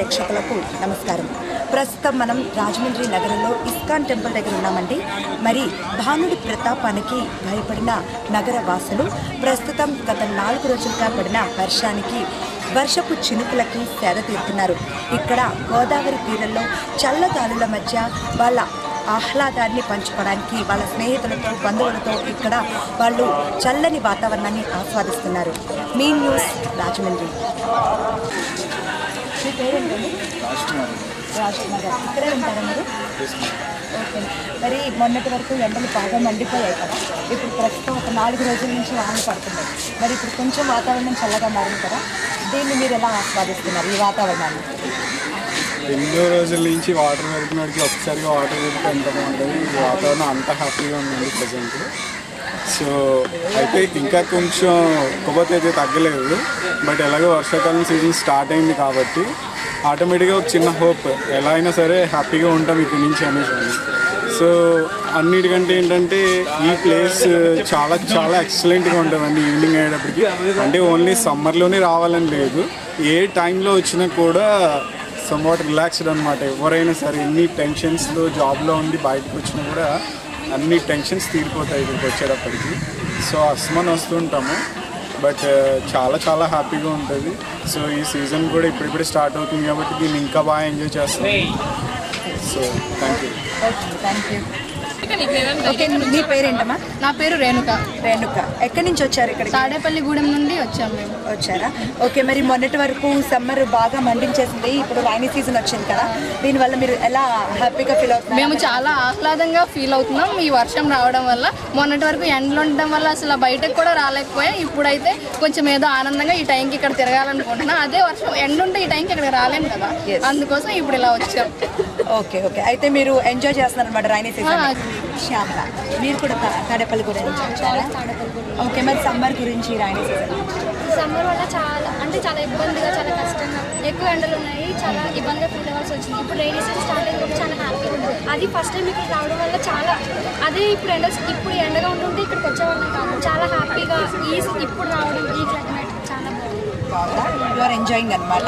ప్రేక్షకులకు నమస్కారం. ప్రస్తుతం మనం రాజమండ్రి నగరంలో ఇస్కాన్ టెంపుల్ దగ్గర ఉన్నామండి. మరి భానుడి ప్రతాపానికి భయపడిన నగర వాసులు ప్రస్తుతం గత 4 రోజులుగా పడిన వర్షపు చినుకులకి సేద తీరుతున్నారు. ఇక్కడ గోదావరి తీరంలో చల్లగాలుల మధ్య వాళ్ళ ఆహ్లాదాన్ని పంచుకోవడానికి వాళ్ళ స్నేహితులతో బంధువులతో ఇక్కడ వాళ్ళు చల్లని వాతావరణాన్ని ఆస్వాదిస్తున్నారు. మీ న్యూస్ రాజమండ్రి. మీ పేరేంటండి? రాజ్కుమార్ గారు. ఇక్కడే ఉంటారా మీరు? ఓకే. మరి మొన్నటి వరకు ఎండలు బాగా మండిపోయాయి కదా, ఇప్పుడు ప్రస్తుతం ఒక 4 రోజుల నుంచి వానలు పడుతున్నాయి. మరి ఇప్పుడు కొంచెం వాతావరణం చల్లగా మారింది కదా, దీన్ని మీరు ఎలా ఆస్వాదిస్తున్నారు ఈ వాతావరణాన్ని? ఎన్నో రోజుల నుంచి వాటర్ పెడుతున్నడికి ఒకసారిగా వాటర్ పెడితే ఎంత బాగుంటుంది. ఈ వాతావరణం అంత హ్యాపీగా ఉందండి ప్రజెంట్. సో అయితే ఇంకా కొంచెం కొవ్వొత్తి అయితే తగ్గలేదు, బట్ ఎలాగో వర్షాకాలం సీజన్ స్టార్ట్ అయింది కాబట్టి ఆటోమేటిక్గా ఒక చిన్న హోప్, ఎలా అయినా సరే హ్యాపీగా ఉంటాం ఇక్కడి నుంచి అనేసి. సో అన్నిటికంటే ఏంటంటే ఈ ప్లేస్ చాలా చాలా ఎక్సలెంట్గా ఉంటుందండి ఈవినింగ్ అయ్యేటప్పటికి. అంటే ఓన్లీ సమ్మర్లోనే రావాలని లేదు, ఏ టైంలో వచ్చినా కూడా సమ్వాట్ రిలాక్స్డ్ అనమాట. ఎవరైనా సరే ఎన్ని టెన్షన్స్లో జాబ్లో ఉండి బయటకు వచ్చినా కూడా అన్ని టెన్షన్స్ తీరిపోతాయి ఇక్కడికి వచ్చేటప్పటికి. సో అస్మాన్ వస్తుంటాము, బట్ చాలా చాలా హ్యాపీగా ఉంటుంది. సో ఈ సీజన్ కూడా ఇప్పుడిప్పుడే స్టార్ట్ అవుతుంది కాబట్టి దీన్ని ఇంకా బాగా ఎంజాయ్ చేస్తాం. So thank you. ఓకే, మీ పేరేంటమ్మా? నా పేరు రేణుక. ఎక్కడి నుంచి వచ్చారు? ఇక్కడ తాడేపల్లిగూడెం నుండి వచ్చాము మేము. వచ్చారా? ఓకే. మరి మొన్నటి వరకు సమ్మర్ బాగా మండించేసింది, ఇప్పుడు రైనీ సీజన్ వచ్చింది కదా, దీనివల్ల మీరు ఎలా హ్యాపీగా ఫీల్ అవుతున్నారు? మేము చాలా ఆహ్లాదంగా ఫీల్ అవుతున్నాం ఈ వర్షం రావడం వల్ల. మొన్నటి వరకు ఎండలు ఉండడం వల్ల అసలు బయటకు కూడా రాలేకపోయాం. ఇప్పుడైతే కొంచెం ఏదో ఆనందంగా ఈ టైంకి ఇక్కడ తిరగాలనుకుంటున్నాం. అదే వర్షం ఎండ ఉంటే ఈ టైంకి ఇక్కడ రాలేము కదా, అందుకోసం ఇప్పుడు ఇలా వచ్చాం. ఓకే. అయితే మీరు ఎంజాయ్ చేస్తున్నారు అనమాట రైనీ సీజన్. శ్యామల, మీరు కూడా తాడేపల్లి కూడా వచ్చారా? ఓకే. మరి సమ్మర్ గురించి రైనీ సీజన్? సమ్మర్ వల్ల చాలా ఇబ్బందిగా, చాలా కష్టంగా, ఎక్కువ ఎండలు ఉన్నాయి, చాలా ఇబ్బందిగా ఫీల్ అవ్వాల్సి వచ్చింది. ఇప్పుడు రైనీ సీజన్ స్టార్ట్ అయినప్పుడు చాలా హ్యాపీగా ఉంది. అది ఫస్ట్ టైం ఇక్కడ రావడం వల్ల చాలా, అదే ఇప్పుడు ఎండగా ఉంటుంటే ఇక్కడికి వచ్చేవాళ్ళం కాదు. చాలా హ్యాపీగా ఇప్పుడు రావడం, ఈ క్లైమేట్ చాలా బాగుంది. యు ఆర్ ఎంజాయింగ్ అనమాట.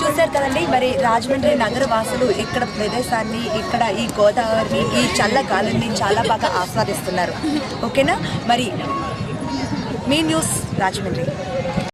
చూశారు కదండి, మరి రాజమండ్రి నగర వాసులు ఇక్కడ ప్రదేశాన్ని, ఇక్కడ ఈ గోదావరిని, ఈ చల్లగాలిని చాలా బాగా ఆస్వాదిస్తున్నారు. ఓకేనా? మరి మీ న్యూస్ రాజమండ్రి.